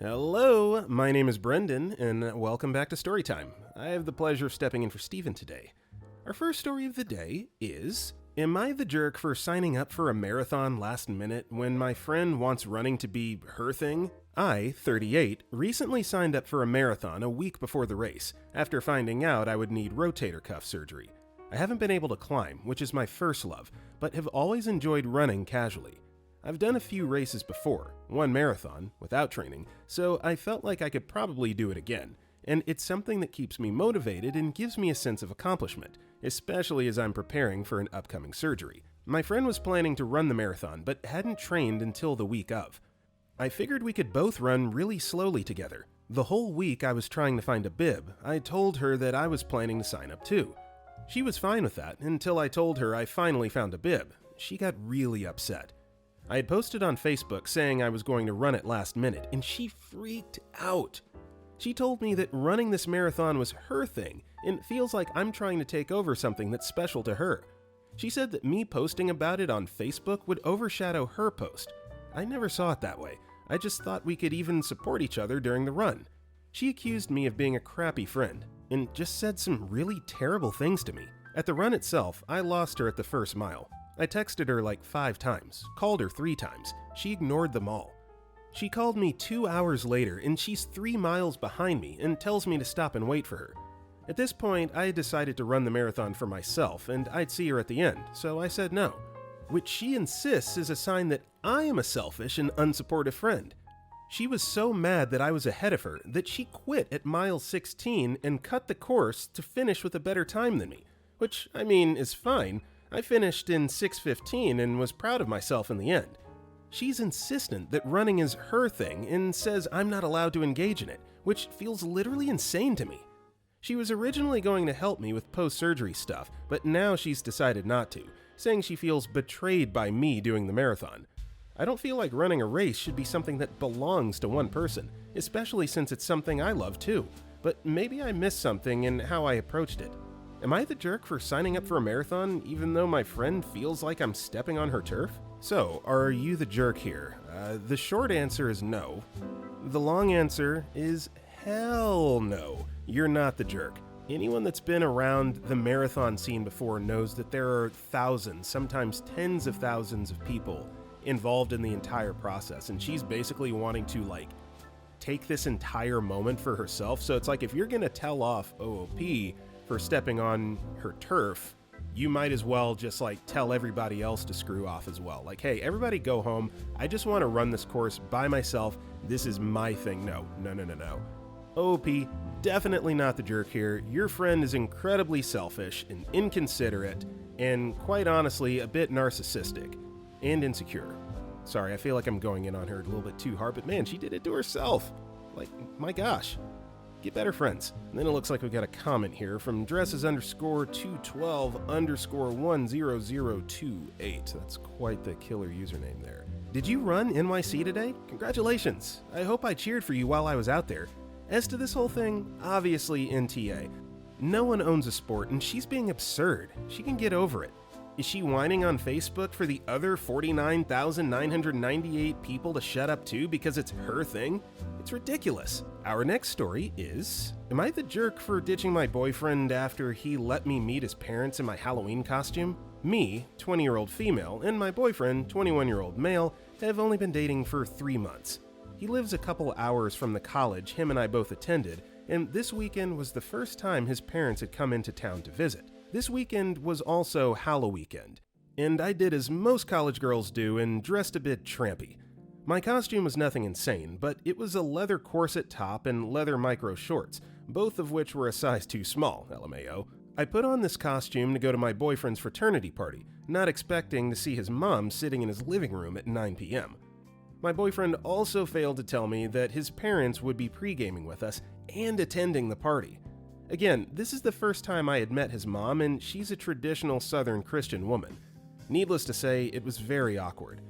Hello, my name is Brendan, and welcome back to Storytime. I have the pleasure of stepping in for Steven today. Our first story of the day is, am I the jerk for signing up for a marathon last minute when my friend wants running to be her thing? I, 38, recently signed up for a marathon a week before the race, after finding out I would need rotator cuff surgery. I haven't been able to climb, which is my first love, but have always enjoyed running casually. I've done a few races before, one marathon, without training, so I felt like I could probably do it again, and it's something that keeps me motivated and gives me a sense of accomplishment, especially as I'm preparing for an upcoming surgery. My friend was planning to run the marathon, but hadn't trained until the week of. I figured we could both run really slowly together. The whole week I was trying to find a bib, I told her that I was planning to sign up too. She was fine with that until I told her I finally found a bib. She got really upset. I had posted on Facebook saying I was going to run it last minute, and she freaked out. She told me that running this marathon was her thing, and it feels like I'm trying to take over something that's special to her. She said that me posting about it on Facebook would overshadow her post. I never saw it that way. I just thought we could even support each other during the run. She accused me of being a crappy friend, and just said some really terrible things to me. At the run itself, I lost her at the first mile. I texted her like 5 times, called her 3 times. She ignored them all. She called me 2 hours later, and she's 3 miles behind me and tells me to stop and wait for her. At this point, I had decided to run the marathon for myself, and I'd see her at the end, so I said no, which she insists is a sign that I am a selfish and unsupportive friend. She was so mad that I was ahead of her that she quit at mile 16 and cut the course to finish with a better time than me, which, I mean, is fine. I finished in 6:15 and was proud of myself in the end. She's insistent that running is her thing and says I'm not allowed to engage in it, which feels literally insane to me. She was originally going to help me with post-surgery stuff, but now she's decided not to, saying she feels betrayed by me doing the marathon. I don't feel like running a race should be something that belongs to one person, especially since it's something I love too, but maybe I missed something in how I approached it. Am I the jerk for signing up for a marathon even though my friend feels like I'm stepping on her turf? So, are you the jerk here? The short answer is no. The long answer is hell no. You're not the jerk. Anyone that's been around the marathon scene before knows that there are thousands, sometimes tens of thousands of people involved in the entire process, and she's basically wanting to take this entire moment for herself. So it's like if you're gonna tell off OOP for stepping on her turf, you might as well just tell everybody else to screw off as well. Hey, everybody go home. I just want to run this course by myself. This is my thing. No. OOP, definitely not the jerk here. Your friend is incredibly selfish and inconsiderate and quite honestly a bit narcissistic and insecure. Sorry, I feel like I'm going in on her a little bit too hard, but man, she did it to herself. My gosh. Get better friends. And then it looks like we got a comment here from dresses_212_10028. That's quite the killer username there. Did you run NYC today? Congratulations. I hope I cheered for you while I was out there. As to this whole thing, obviously NTA. No one owns a sport and she's being absurd. She can get over it. Is she whining on Facebook for the other 49,998 people to shut up too because it's her thing? It's ridiculous. Our next story is, am I the jerk for ditching my boyfriend after he let me meet his parents in my Halloween costume? Me, 20-year-old female, and my boyfriend, 21-year-old male, have only been dating for 3 months. He lives a couple hours from the college him and I both attended, and this weekend was the first time his parents had come into town to visit. This weekend was also Hallow-weekend, and I did as most college girls do and dressed a bit trampy. My costume was nothing insane, but it was a leather corset top and leather micro shorts, both of which were a size too small, LMAO. I put on this costume to go to my boyfriend's fraternity party, not expecting to see his mom sitting in his living room at 9 p.m. My boyfriend also failed to tell me that his parents would be pre-gaming with us and attending the party. Again, this is the first time I had met his mom, and she's a traditional Southern Christian woman. Needless to say, it was very awkward.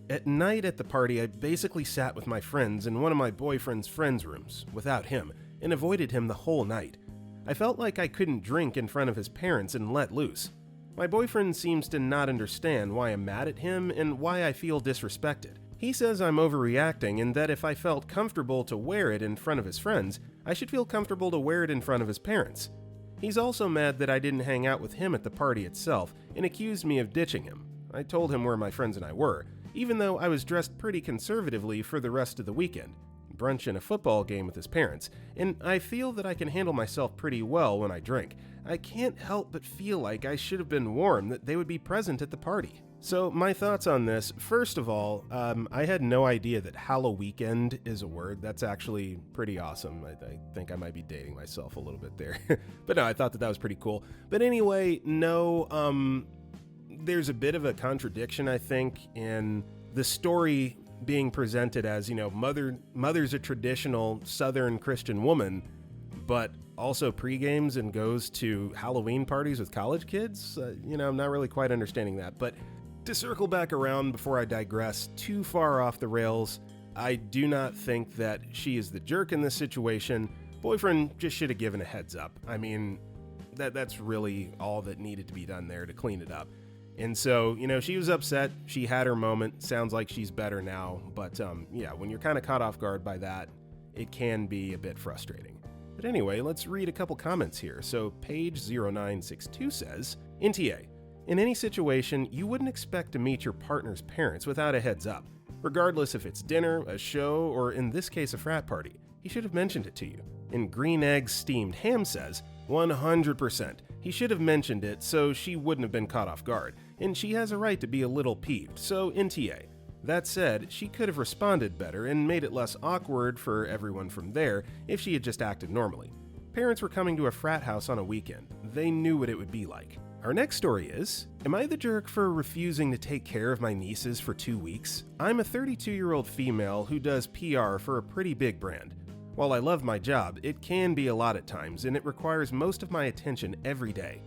At night at the party, I basically sat with my friends in one of my boyfriend's friends' rooms, without him, and avoided him the whole night. I felt like I couldn't drink in front of his parents and let loose. My boyfriend seems to not understand why I'm mad at him and why I feel disrespected. He says I'm overreacting and that if I felt comfortable to wear it in front of his friends, I should feel comfortable to wear it in front of his parents. He's also mad that I didn't hang out with him at the party itself and accused me of ditching him. I told him where my friends and I were, even though I was dressed pretty conservatively for the rest of the weekend. Brunch and a football game with his parents, and I feel that I can handle myself pretty well when I drink. I can't help but feel like I should have been warned that they would be present at the party. So my thoughts on this, first of all, I had no idea that Halloweekend is a word. That's actually pretty awesome. I think I might be dating myself a little bit there. But no, I thought that was pretty cool. But anyway, no, there's a bit of a contradiction, I think, in the story being presented as, mother's a traditional Southern Christian woman, but also pre-games and goes to Halloween parties with college kids. I'm not really quite understanding that. But to circle back around before I digress too far off the rails, I do not think that she is the jerk in this situation. Boyfriend just should have given a heads up. I mean, that's really all that needed to be done there to clean it up. And so, she was upset. She had her moment. Sounds like she's better now. But when you're kind of caught off guard by that, it can be a bit frustrating. But anyway, let's read a couple comments here. So page 0962 says, NTA, in any situation, you wouldn't expect to meet your partner's parents without a heads up. Regardless if it's dinner, a show, or in this case a frat party, he should have mentioned it to you. And Green Eggs Steamed Ham says, 100%. He should have mentioned it so she wouldn't have been caught off guard, and she has a right to be a little peeved, so NTA. That said, she could have responded better and made it less awkward for everyone from there if she had just acted normally. Parents were coming to a frat house on a weekend. They knew what it would be like. Our next story is, am I the jerk for refusing to take care of my nieces for 2 weeks? I'm a 32-year-old female who does PR for a pretty big brand. While I love my job, it can be a lot at times, and it requires most of my attention every day.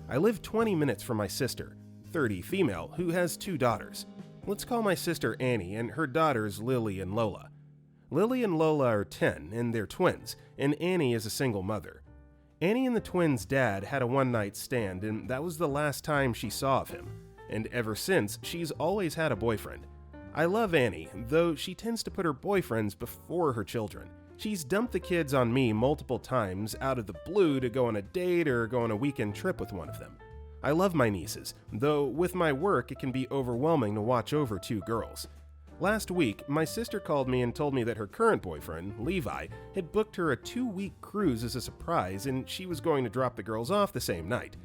I live 20 minutes from my sister, 30 female, who has 2 daughters. Let's call my sister Annie and her daughters Lily and Lola. Lily and Lola are 10, and they're twins, and Annie is a single mother. Annie and the twins' dad had a one-night stand, and that was the last time she saw of him. And ever since, she's always had a boyfriend. I love Annie, though she tends to put her boyfriends before her children. She's dumped the kids on me multiple times out of the blue to go on a date or go on a weekend trip with one of them. I love my nieces, though with my work it can be overwhelming to watch over 2 girls. Last week, my sister called me and told me that her current boyfriend, Levi, had booked her a 2-week cruise as a surprise and she was going to drop the girls off the same night.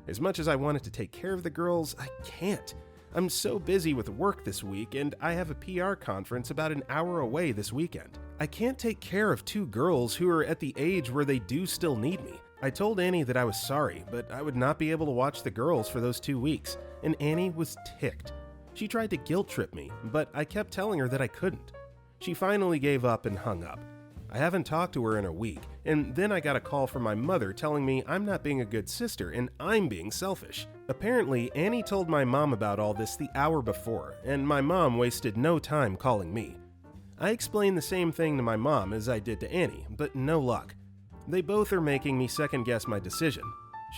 As much as I wanted to take care of the girls, I can't. I'm so busy with work this week and I have a PR conference about an hour away this weekend. I can't take care of 2 girls who are at the age where they do still need me. I told Annie that I was sorry, but I would not be able to watch the girls for those 2 weeks, and Annie was ticked. She tried to guilt trip me, but I kept telling her that I couldn't. She finally gave up and hung up. I haven't talked to her in a week, and then I got a call from my mother telling me I'm not being a good sister and I'm being selfish. Apparently, Annie told my mom about all this the hour before, and my mom wasted no time calling me. I explained the same thing to my mom as I did to Annie, but no luck. They both are making me second-guess my decision.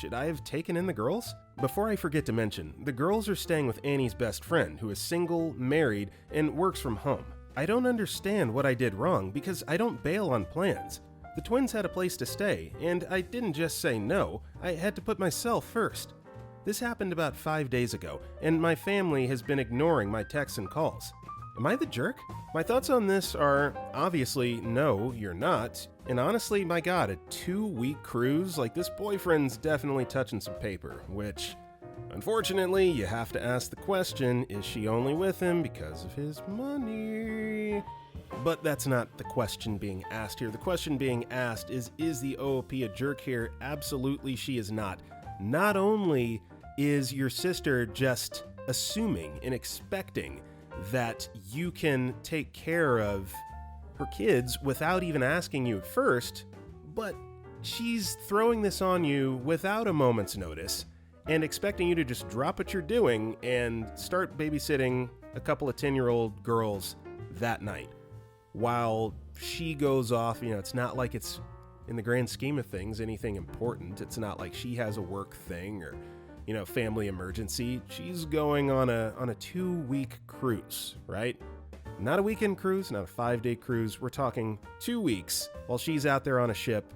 Should I have taken in the girls? Before I forget to mention, the girls are staying with Annie's best friend, who is single, married, and works from home. I don't understand what I did wrong because I don't bail on plans. The twins had a place to stay, and I didn't just say no, I had to put myself first. This happened about 5 days ago, and my family has been ignoring my texts and calls. Am I the jerk? My thoughts on this are, obviously, no, you're not. And honestly, my God, a 2-week cruise? Like, this boyfriend's definitely touching some paper, which, unfortunately, you have to ask the question, is she only with him because of his money? But that's not the question being asked here. The question being asked is the OOP a jerk here? Absolutely, she is not. Not only is your sister just assuming and expecting that you can take care of her kids without even asking you at first, but she's throwing this on you without a moment's notice and expecting you to just drop what you're doing and start babysitting a couple of 10-year-old girls that night. While she goes off, it's not like it's, in the grand scheme of things, anything important. It's not like she has a work thing or family emergency. She's going on a 2-week cruise, right? Not a weekend cruise, not a 5-day cruise. We're talking 2 weeks while she's out there on a ship,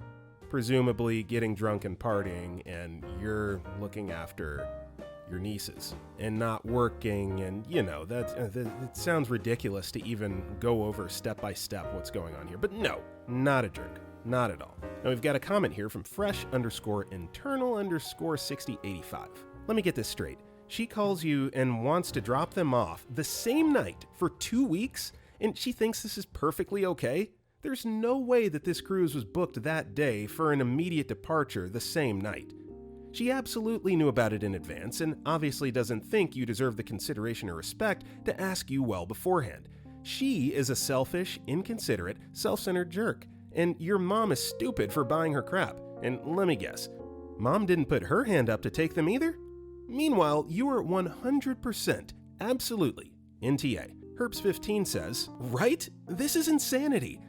presumably getting drunk and partying, and you're looking after your nieces and not working. And that sounds ridiculous to even go over step by step what's going on here. But no, not a jerk. Not at all. Now we've got a comment here from fresh_internal_6085. Let me get this straight. She calls you and wants to drop them off the same night for 2 weeks, and she thinks this is perfectly okay? There's no way that this cruise was booked that day for an immediate departure the same night. She absolutely knew about it in advance and obviously doesn't think you deserve the consideration or respect to ask you well beforehand. She is a selfish, inconsiderate, self-centered jerk, and your mom is stupid for buying her crap. And let me guess, mom didn't put her hand up to take them either? Meanwhile, you are 100% absolutely NTA. Herps15 says, right? This is insanity.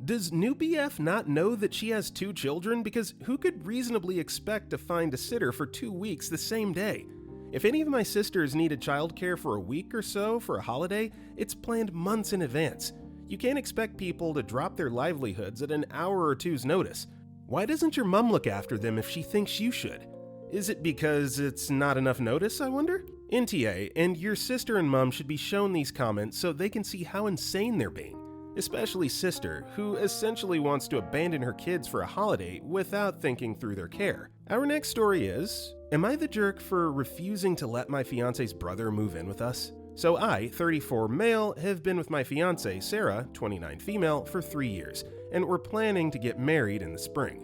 Does new BF not know that she has 2 children? Because who could reasonably expect to find a sitter for 2 weeks the same day? If any of my sisters needed childcare for a week or so for a holiday, it's planned months in advance. You can't expect people to drop their livelihoods at an hour or two's notice. Why doesn't your mom look after them if she thinks you should? Is it because it's not enough notice, I wonder? NTA, and your sister and mom should be shown these comments so they can see how insane they're being. Especially sister, who essentially wants to abandon her kids for a holiday without thinking through their care. Our next story is, am I the jerk for refusing to let my fiance's brother move in with us? So I, 34 male, have been with my fiancée, Sarah, 29 female, for 3 years, and we're planning to get married in the spring.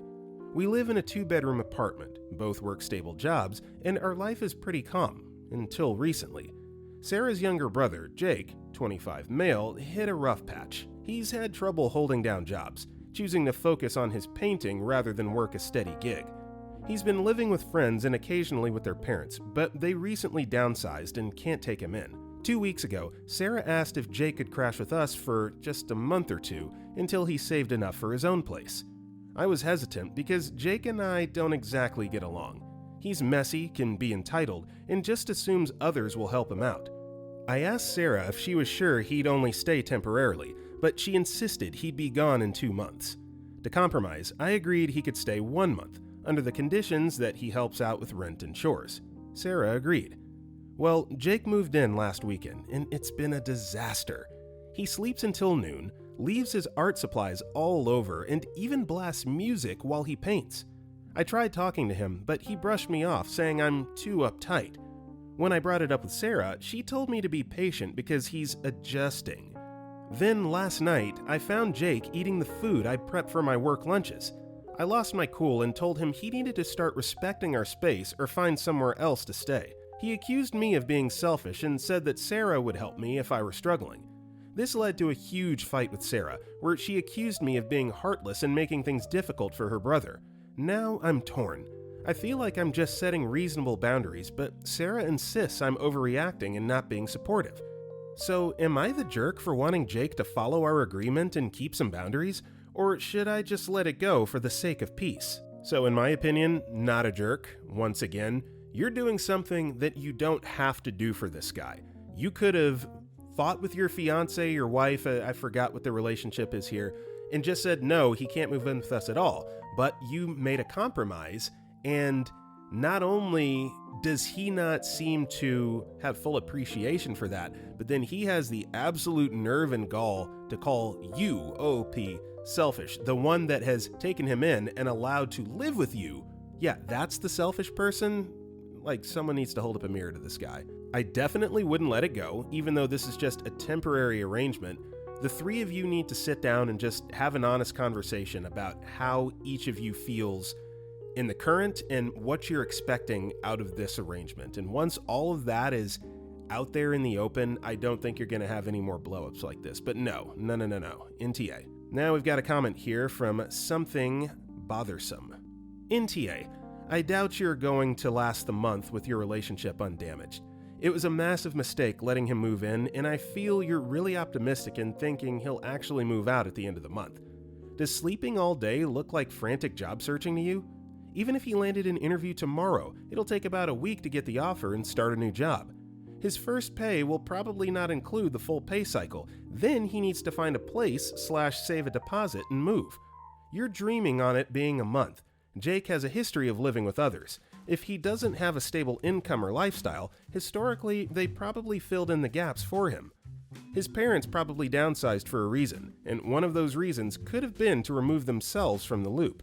We live in a 2-bedroom apartment, both work stable jobs, and our life is pretty calm, until recently. Sarah's younger brother, Jake, 25 male, hit a rough patch. He's had trouble holding down jobs, choosing to focus on his painting rather than work a steady gig. He's been living with friends and occasionally with their parents, but they recently downsized and can't take him in. 2 weeks ago, Sarah asked if Jake could crash with us for just a month or two until he saved enough for his own place. I was hesitant because Jake and I don't exactly get along. He's messy, can be entitled, and just assumes others will help him out. I asked Sarah if she was sure he'd only stay temporarily, but she insisted he'd be gone in 2 months. To compromise, I agreed he could stay 1 month, under the conditions that he helps out with rent and chores. Sarah agreed. Well, Jake moved in last weekend, and it's been a disaster. He sleeps until noon, leaves his art supplies all over, and even blasts music while he paints. I tried talking to him, but he brushed me off, saying I'm too uptight. When I brought it up with Sarah, she told me to be patient because he's adjusting. Then last night, I found Jake eating the food I prepped for my work lunches. I lost my cool and told him he needed to start respecting our space or find somewhere else to stay. He accused me of being selfish and said that Sarah would help me if I were struggling. This led to a huge fight with Sarah, where she accused me of being heartless and making things difficult for her brother. Now I'm torn. I feel like I'm just setting reasonable boundaries, but Sarah insists I'm overreacting and not being supportive. So am I the jerk for wanting Jake to follow our agreement and keep some boundaries, or should I just let it go for the sake of peace? So in my opinion, not a jerk. Once again, you're doing something that you don't have to do for this guy. You could have fought with your fiancé, your wife, I forgot what the relationship is here, and just said, no, he can't move in with us at all. But you made a compromise, and not only does he not seem to have full appreciation for that, but then he has the absolute nerve and gall to call you, OP, selfish, the one that has taken him in and allowed to live with you. Yeah, that's the selfish person. Like, someone needs to hold up a mirror to this guy. I definitely wouldn't let it go, even though this is just a temporary arrangement. The 3 of you need to sit down and just have an honest conversation about how each of you feels in the current and what you're expecting out of this arrangement. And once all of that is out there in the open, I don't think you're going to have any more blowups like this. But no. NTA. Now we've got a comment here from Something Bothersome. NTA. I doubt you're going to last the month with your relationship undamaged. It was a massive mistake letting him move in, and I feel you're really optimistic in thinking he'll actually move out at the end of the month. Does sleeping all day look like frantic job searching to you? Even if he landed an interview tomorrow, it'll take about a week to get the offer and start a new job. His first pay will probably not include the full pay cycle. Then he needs to find a place/save a deposit and move. You're dreaming on it being a month. Jake has a history of living with others. If he doesn't have a stable income or lifestyle, historically, they probably filled in the gaps for him. His parents probably downsized for a reason, and one of those reasons could have been to remove themselves from the loop.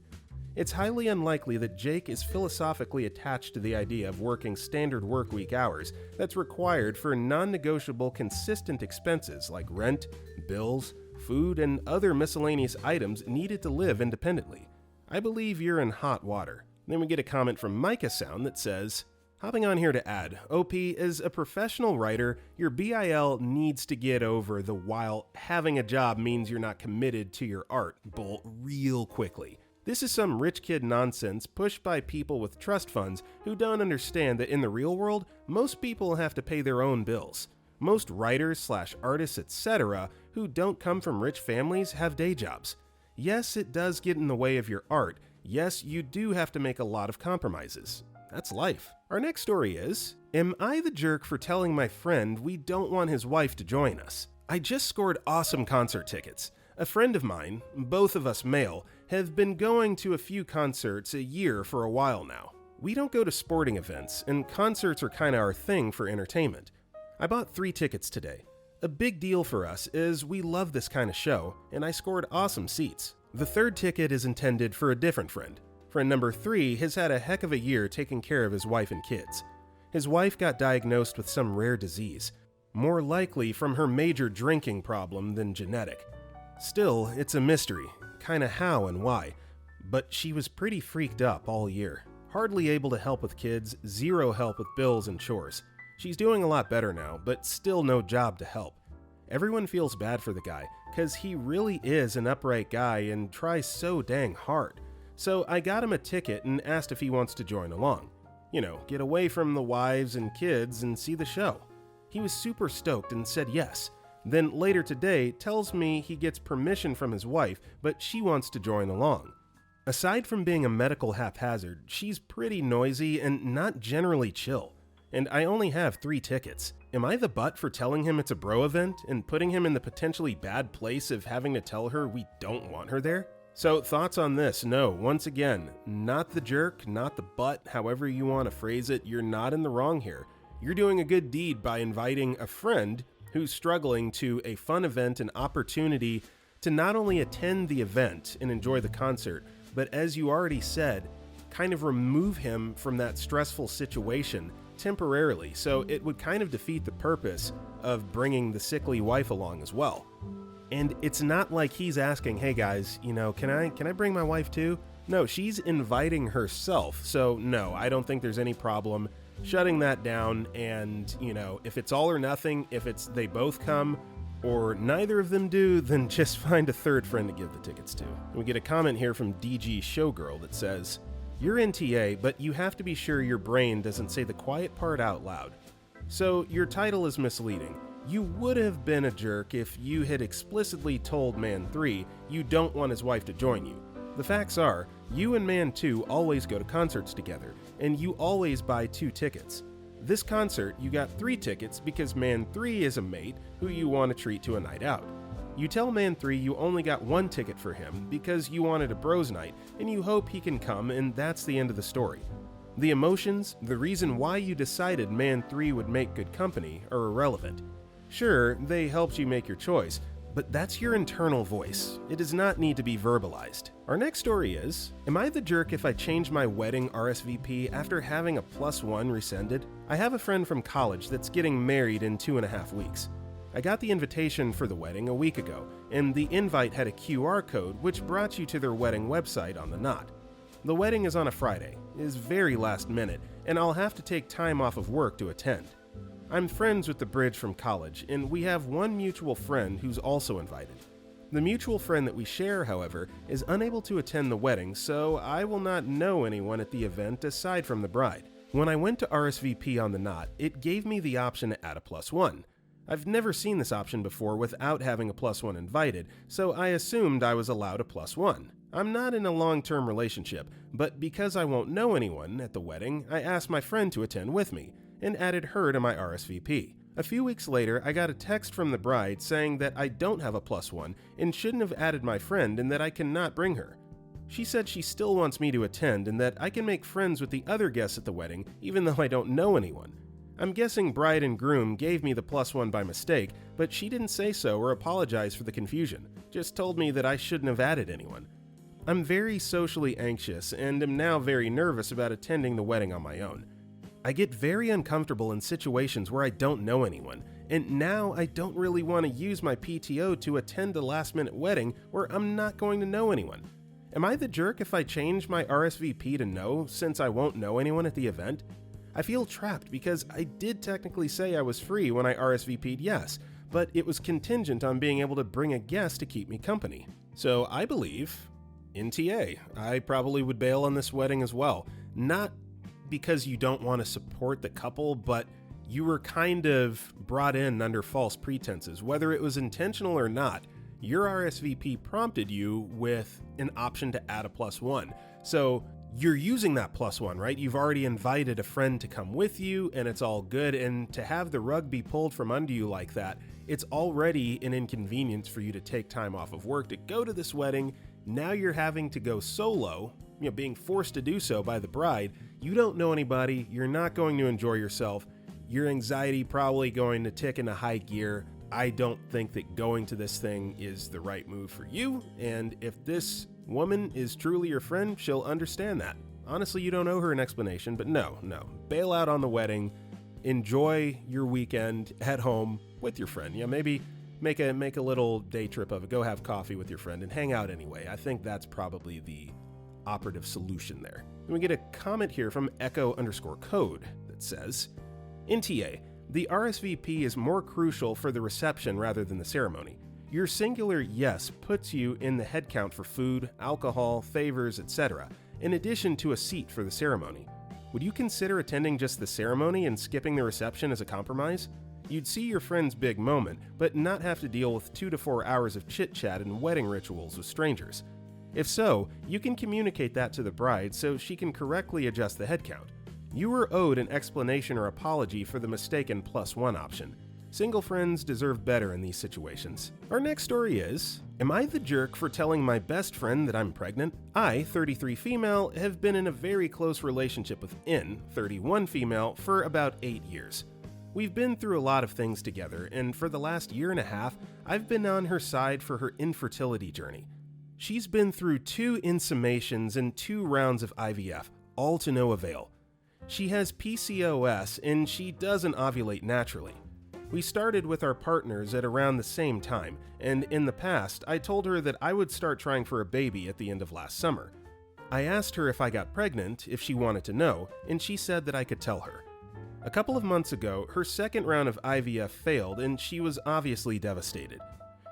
It's highly unlikely that Jake is philosophically attached to the idea of working standard workweek hours that's required for non-negotiable consistent expenses like rent, bills, food, and other miscellaneous items needed to live independently. I believe you're in hot water. Then we get a comment from Micah Sound that says, hopping on here to add, OP, as a professional writer, your BIL needs to get over the while having a job means you're not committed to your art bull real quickly. This is some rich kid nonsense pushed by people with trust funds who don't understand that in the real world, most people have to pay their own bills. Most writers/artists, etc., who don't come from rich families have day jobs. Yes, it does get in the way of your art. Yes, you do have to make a lot of compromises. That's life. Our next story is, am I the jerk for telling my friend we don't want his wife to join us? I just scored awesome concert tickets. A friend of mine, both of us male, have been going to a few concerts a year for a while now. We don't go to sporting events, and concerts are kinda our thing for entertainment. I bought 3 tickets today. A big deal for us is we love this kind of show, and I scored awesome seats. The 3rd ticket is intended for a different friend. Friend number 3 has had a heck of a year taking care of his wife and kids. His wife got diagnosed with some rare disease, more likely from her major drinking problem than genetic. Still, it's a mystery, kinda how and why, but she was pretty freaked up all year. Hardly able to help with kids, zero help with bills and chores. She's doing a lot better now, but still no job to help. Everyone feels bad for the guy, cause he really is an upright guy and tries so dang hard. So I got him a ticket and asked if he wants to join along. You know, get away from the wives and kids and see the show. He was super stoked and said yes. Then later today tells me he gets permission from his wife, but she wants to join along. Aside from being a medical haphazard, she's pretty noisy and not generally chill. And I only have 3 tickets. Am I the butt for telling him it's a bro event and putting him in the potentially bad place of having to tell her we don't want her there? So thoughts on this? No, once again, not the jerk, not the butt, however you want to phrase it, you're not in the wrong here. You're doing a good deed by inviting a friend who's struggling to a fun event and opportunity to not only attend the event and enjoy the concert, but as you already said, kind of remove him from that stressful situation temporarily, so it would kind of defeat the purpose of bringing the sickly wife along as well. And it's not like he's asking, hey guys, you know, can I bring my wife too? No, she's inviting herself, so no, I don't think there's any problem shutting that down. And, you know, if it's all or nothing, if it's they both come or neither of them do, then just find a 3rd friend to give the tickets to. And we get a comment here from DG Showgirl that says, you're in TA, but you have to be sure your brain doesn't say the quiet part out loud. So your title is misleading. You would have been a jerk if you had explicitly told Man 3 you don't want his wife to join you. The facts are, you and Man 2 always go to concerts together, and you always buy 2 tickets. This concert, you got 3 tickets because Man 3 is a mate who you want to treat to a night out. You tell Man 3 you only got 1 ticket for him because you wanted a bros night and you hope he can come, and that's the end of the story. The emotions, the reason why you decided Man 3 would make good company, are irrelevant. Sure, they helped you make your choice, but that's your internal voice. It does not need to be verbalized. Our next story is, am I the jerk if I change my wedding RSVP after having a +1 rescinded? I have a friend from college that's getting married in 2.5 weeks. I got the invitation for the wedding a week ago, and the invite had a QR code which brought you to their wedding website on the knot. The wedding is on a Friday, is very last minute, and I'll have to take time off of work to attend. I'm friends with the bridge from college, and we have one mutual friend who's also invited. The mutual friend that we share, however, is unable to attend the wedding, so I will not know anyone at the event aside from the bride. When I went to RSVP on the knot, it gave me the option to add a +1. I've never seen this option before without having a +1 invited, so I assumed I was allowed a +1. I'm not in a long-term relationship, but because I won't know anyone at the wedding, I asked my friend to attend with me, and added her to my RSVP. A few weeks later, I got a text from the bride saying that I don't have a +1 and shouldn't have added my friend and that I cannot bring her. She said she still wants me to attend and that I can make friends with the other guests at the wedding even though I don't know anyone. I'm guessing bride and groom gave me the +1 by mistake, but she didn't say so or apologize for the confusion, just told me that I shouldn't have added anyone. I'm very socially anxious and am now very nervous about attending the wedding on my own. I get very uncomfortable in situations where I don't know anyone, and now I don't really want to use my PTO to attend a last-minute wedding where I'm not going to know anyone. Am I the jerk if I change my RSVP to no since I won't know anyone at the event? I feel trapped because I did technically say I was free when I RSVP'd yes, but it was contingent on being able to bring a guest to keep me company. So I believe, in TA, I probably would bail on this wedding as well. Not because you don't want to support the couple, but you were kind of brought in under false pretenses. Whether it was intentional or not, your RSVP prompted you with an option to add a +1. So you're using that +1, right? You've already invited a friend to come with you and it's all good. And to have the rug be pulled from under you like that, it's already an inconvenience for you to take time off of work to go to this wedding. Now you're having to go solo, being forced to do so by the bride. You don't know anybody. You're not going to enjoy yourself. Your anxiety probably going to tick into high gear. I don't think that going to this thing is the right move for you. And if this woman is truly your friend, she'll understand that. Honestly, you don't owe her an explanation, but no. Bail out on the wedding. Enjoy your weekend at home with your friend. Maybe make a little day trip of it. Go have coffee with your friend and hang out anyway. I think that's probably the operative solution there. And we get a comment here from echo_code that says, in TA, the RSVP is more crucial for the reception rather than the ceremony. Your singular yes puts you in the head count for food, alcohol, favors, etc., in addition to a seat for the ceremony. Would you consider attending just the ceremony and skipping the reception as a compromise? You'd see your friend's big moment, but not have to deal with 2 to 4 hours of chit-chat and wedding rituals with strangers. If so, you can communicate that to the bride so she can correctly adjust the head count. You were owed an explanation or apology for the mistaken +1 option. Single friends deserve better in these situations. Our next story is, am I the jerk for telling my best friend that I'm pregnant? I, 33 female, have been in a very close relationship with N, 31 female, for about 8 years. We've been through a lot of things together, and for the last year and a half, I've been on her side for her infertility journey. She's been through 2 insummations and 2 rounds of IVF, all to no avail. She has PCOS and she doesn't ovulate naturally. We started with our partners at around the same time, and in the past, I told her that I would start trying for a baby at the end of last summer. I asked her if I got pregnant, if she wanted to know, and she said that I could tell her. A couple of months ago, her second round of IVF failed and she was obviously devastated.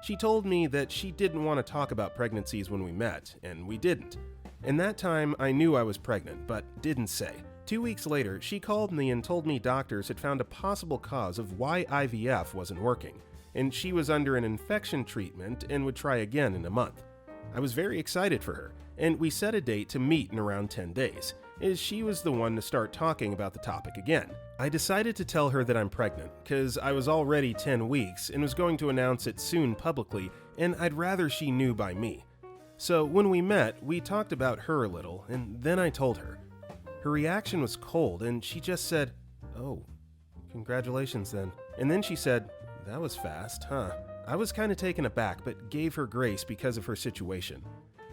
She told me that she didn't want to talk about pregnancies when we met, and we didn't. In that time, I knew I was pregnant, but didn't say. 2 weeks later, she called me and told me doctors had found a possible cause of why IVF wasn't working, and she was under an infection treatment and would try again in a month. I was very excited for her, and we set a date to meet in around 10 days, as she was the one to start talking about the topic again. I decided to tell her that I'm pregnant, because I was already 10 weeks and was going to announce it soon publicly, and I'd rather she knew by me. So when we met, we talked about her a little, and then I told her. Her reaction was cold, and she just said, "Oh, congratulations then." And then she said, "That was fast, huh?" I was kind of taken aback, but gave her grace because of her situation.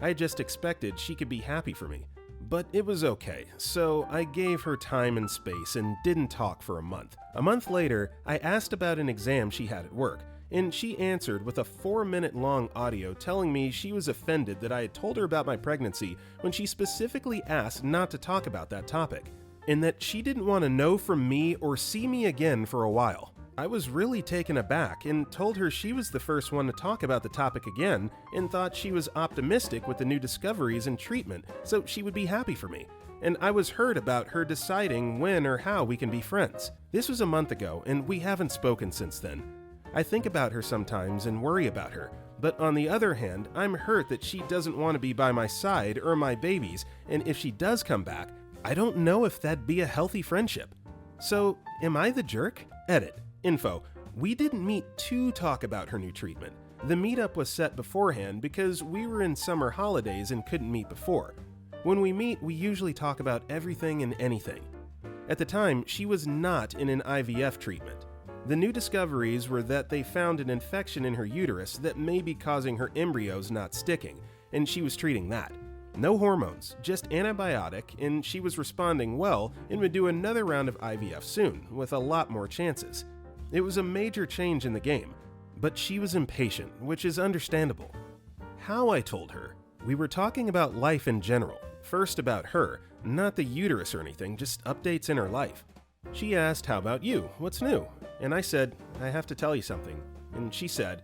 I just expected she could be happy for me. But it was okay, so I gave her time and space and didn't talk for a month. A month later, I asked about an exam she had at work, and she answered with a 4-minute long audio telling me she was offended that I had told her about my pregnancy when she specifically asked not to talk about that topic, and that she didn't want to know from me or see me again for a while. I was really taken aback and told her she was the first one to talk about the topic again and thought she was optimistic with the new discoveries and treatment, so she would be happy for me. And I was hurt about her deciding when or how we can be friends. This was a month ago, and we haven't spoken since then. I think about her sometimes and worry about her, but on the other hand, I'm hurt that she doesn't want to be by my side or my babies, and if she does come back, I don't know if that'd be a healthy friendship. So, am I the jerk? Edit. Info. We didn't meet to talk about her new treatment. The meetup was set beforehand because we were in summer holidays and couldn't meet before. When we meet, we usually talk about everything and anything. At the time, she was not in an IVF treatment. The new discoveries were that they found an infection in her uterus that may be causing her embryos not sticking, and she was treating that. No hormones, just antibiotic, and she was responding well and would do another round of IVF soon, with a lot more chances. It was a major change in the game, but she was impatient, which is understandable. How I told her? We were talking about life in general, first about her, not the uterus or anything, just updates in her life. She asked, "How about you? What's new?" And I said, "I have to tell you something." And she said,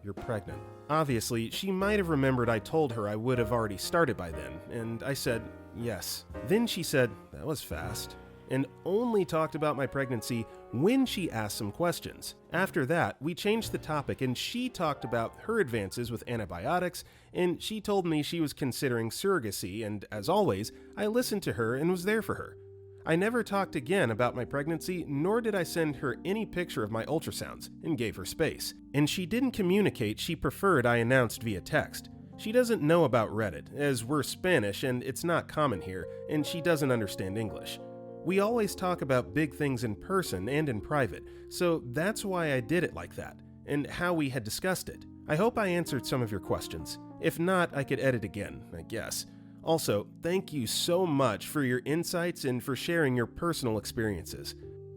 "You're pregnant." Obviously, she might have remembered I told her I would have already started by then, and I said, "Yes." Then she said, "That was fast," and only talked about my pregnancy when she asked some questions. After that, we changed the topic and she talked about her advances with antibiotics, and she told me she was considering surrogacy, and as always, I listened to her and was there for her. I never talked again about my pregnancy, nor did I send her any picture of my ultrasounds, and gave her space. And she didn't communicate she preferred I announced via text. She doesn't know about Reddit, as we're Spanish and it's not common here, and she doesn't understand English. We always talk about big things in person and in private, so that's why I did it like that, and how we had discussed it. I hope I answered some of your questions. If not, I could edit again, I guess. Also, thank you so much for your insights and for sharing your personal experiences.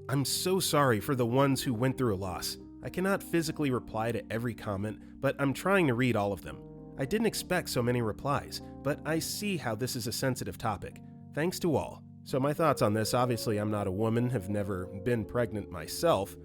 I'm so sorry for the ones who went through a loss. I cannot physically reply to every comment, but I'm trying to read all of them. I didn't expect so many replies, but I see how this is a sensitive topic. Thanks to all. So my thoughts on this, obviously I'm not a woman, have never been pregnant myself,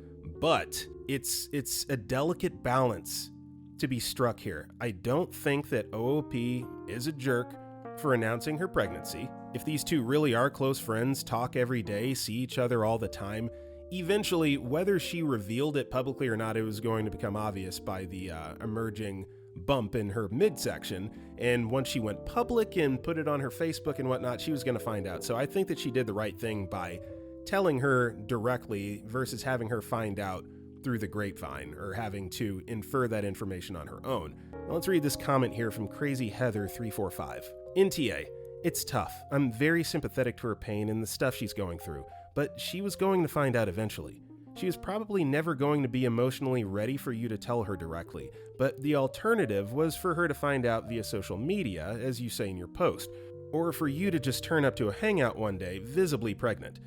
but it's a delicate balance to be struck here. I don't think that OOP is a jerk for announcing her pregnancy. If these two really are close friends, talk every day, see each other all the time, eventually, whether she revealed it publicly or not, it was going to become obvious by the emerging bump in her midsection, and once she went public and put it on her Facebook and whatnot, she was going to find out. So I think that she did the right thing by telling her directly versus having her find out through the grapevine or having to infer that information on her own. Now let's read this comment here from Crazy Heather 345. NTA, it's tough. I'm very sympathetic to her pain and the stuff she's going through, but she was going to find out eventually. She was probably never going to be emotionally ready for you to tell her directly, but the alternative was for her to find out via social media, as you say in your post, or for you to just turn up to a hangout one day, visibly pregnant.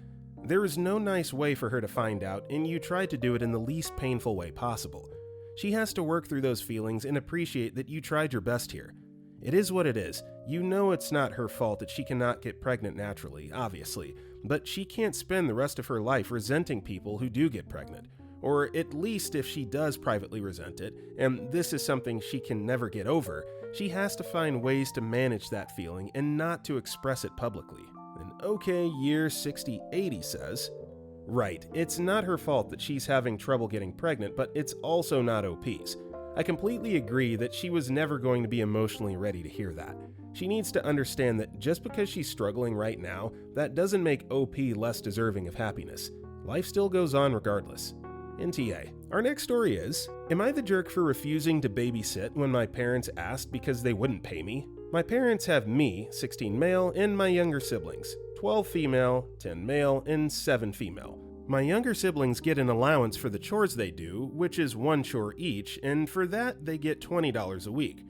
There is no nice way for her to find out, and you tried to do it in the least painful way possible. She has to work through those feelings and appreciate that you tried your best here. It is what it is. You know it's not her fault that she cannot get pregnant naturally, obviously, but she can't spend the rest of her life resenting people who do get pregnant. Or at least if she does privately resent it, and this is something she can never get over, she has to find ways to manage that feeling and not to express it publicly. And OK Year 6080 says, right, it's not her fault that she's having trouble getting pregnant, but it's also not OP's. I completely agree that she was never going to be emotionally ready to hear that. She needs to understand that just because she's struggling right now, that doesn't make OP less deserving of happiness. Life still goes on regardless. NTA. Our next story is, am I the jerk for refusing to babysit when my parents asked because they wouldn't pay me? My parents have me, 16 male, and my younger siblings, 12 female, 10 male, and 7 female. My younger siblings get an allowance for the chores they do, which is 1 chore each, and for that they get $20 a week.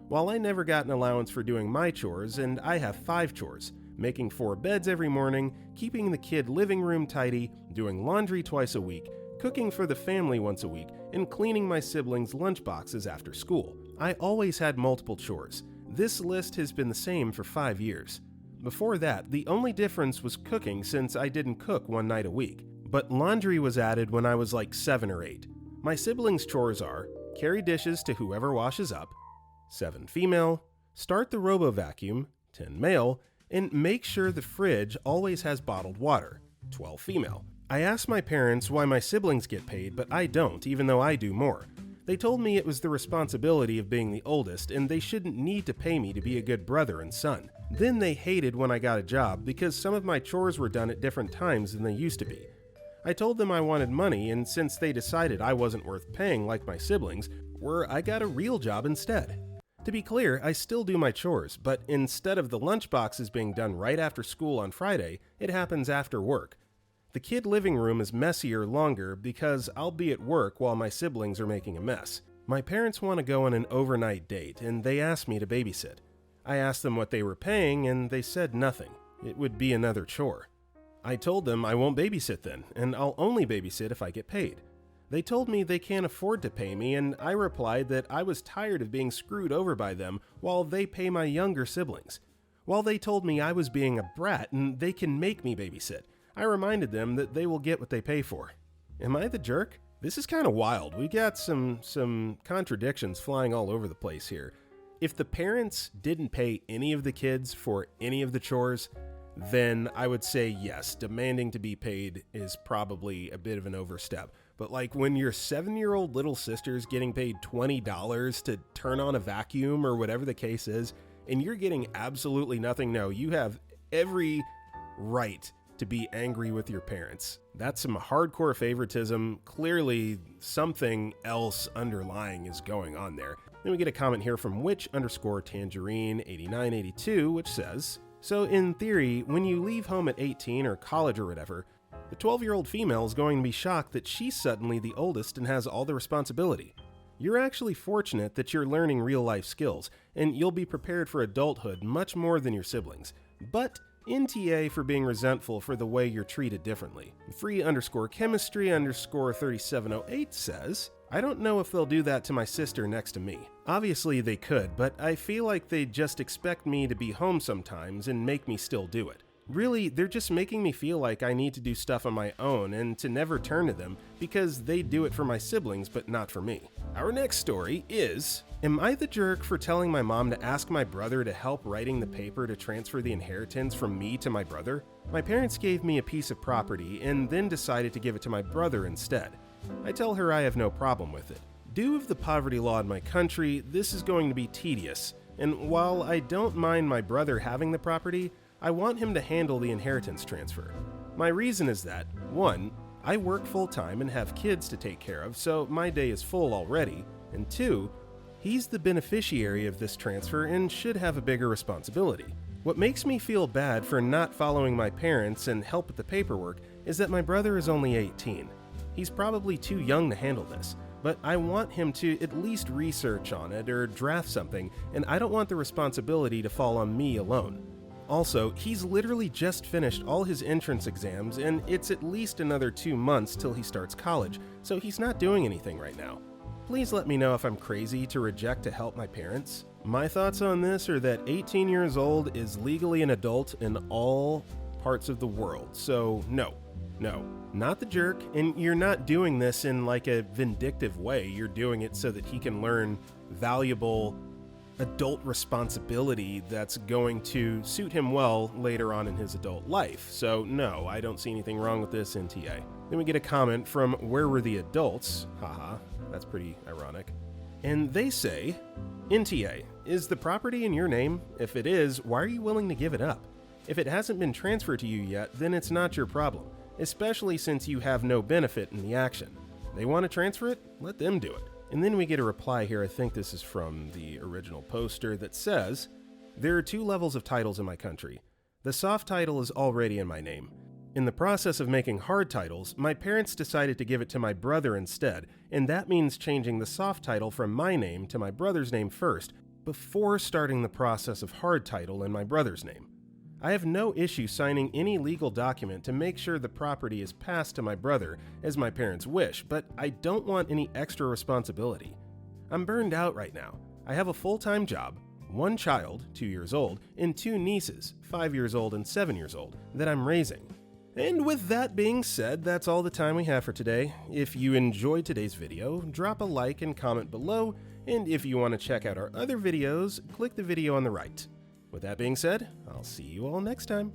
While I never got an allowance for doing my chores, and I have 5 chores, making 4 beds every morning, keeping the kid living room tidy, doing laundry twice a week, cooking for the family once a week, and cleaning my siblings' lunch boxes after school. I always had multiple chores. This list has been the same for 5 years. Before that, the only difference was cooking since I didn't cook 1 night a week. But laundry was added when I was like 7 or 8. My siblings' chores are carry dishes to whoever washes up, 7 female, start the robo-vacuum, 10 male, and make sure the fridge always has bottled water, 12 female. I asked my parents why my siblings get paid, but I don't, even though I do more. They told me it was the responsibility of being the oldest, and they shouldn't need to pay me to be a good brother and son. Then they hated when I got a job because some of my chores were done at different times than they used to be. I told them I wanted money, and since they decided I wasn't worth paying like my siblings, I got a real job instead. To be clear, I still do my chores, but instead of the lunchboxes being done right after school on Friday, it happens after work. The kid living room is messier longer because I'll be at work while my siblings are making a mess. My parents want to go on an overnight date, and they asked me to babysit. I asked them what they were paying, and they said nothing. It would be another chore. I told them I won't babysit then, and I'll only babysit if I get paid. They told me they can't afford to pay me, and I replied that I was tired of being screwed over by them while they pay my younger siblings. While they told me I was being a brat and they can make me babysit, I reminded them that they will get what they pay for. Am I the jerk? This is kind of wild. We got some contradictions flying all over the place here. If the parents didn't pay any of the kids for any of the chores, then I would say yes, demanding to be paid is probably a bit of an overstep. But like when your 7-year-old little sister's getting paid $20 to turn on a vacuum or whatever the case is, and you're getting absolutely nothing, no, you have every right to be angry with your parents. That's some hardcore favoritism. Clearly something else underlying is going on there. Then we get a comment here from witch_tangerine8982, which says, so in theory, when you leave home at 18 or college or whatever, the 12-year-old female is going to be shocked that she's suddenly the oldest and has all the responsibility. You're actually fortunate that you're learning real-life skills, and you'll be prepared for adulthood much more than your siblings. But NTA for being resentful for the way you're treated differently. Free_chemistry_3708 says, I don't know if they'll do that to my sister next to me. Obviously they could, but I feel like they just expect me to be home sometimes and make me still do it. Really, they're just making me feel like I need to do stuff on my own and to never turn to them because they do it for my siblings but not for me. Our next story is, am I the jerk for telling my mom to ask my brother to help writing the paper to transfer the inheritance from me to my brother? My parents gave me a piece of property and then decided to give it to my brother instead. I tell her I have no problem with it. Due to the poverty law in my country, this is going to be tedious, and while I don't mind my brother having the property, I want him to handle the inheritance transfer. My reason is that, 1, I work full-time and have kids to take care of, so my day is full already, and 2, he's the beneficiary of this transfer and should have a bigger responsibility. What makes me feel bad for not following my parents and help with the paperwork is that my brother is only 18. He's probably too young to handle this, but I want him to at least research on it or draft something, and I don't want the responsibility to fall on me alone. Also, he's literally just finished all his entrance exams, and it's at least another 2 months till he starts college, so he's not doing anything right now. Please let me know if I'm crazy to reject to help my parents. My thoughts on this are that 18 years old is legally an adult in all parts of the world, so no, not the jerk, and you're not doing this in like a vindictive way. You're doing it so that he can learn valuable adult responsibility that's going to suit him well later on in his adult life. So no, I don't see anything wrong with this, NTA. Then we get a comment from Where Were the Adults? Haha, that's pretty ironic. And they say, NTA, is the property in your name? If it is, why are you willing to give it up? If it hasn't been transferred to you yet, then it's not your problem, especially since you have no benefit in the action. They want to transfer it? Let them do it. And then we get a reply here, I think this is from the original poster, that says, there are 2 levels of titles in my country. The soft title is already in my name. In the process of making hard titles, my parents decided to give it to my brother instead, and that means changing the soft title from my name to my brother's name first, before starting the process of hard title in my brother's name. I have no issue signing any legal document to make sure the property is passed to my brother as my parents wish, but I don't want any extra responsibility. I'm burned out right now. I have a full-time job, 1 child, 2 years old, and 2 nieces, 5 years old and 7 years old, that I'm raising. And with that being said, that's all the time we have for today. If you enjoyed today's video, drop a like and comment below, and if you want to check out our other videos, click the video on the right. With that being said, I'll see you all next time.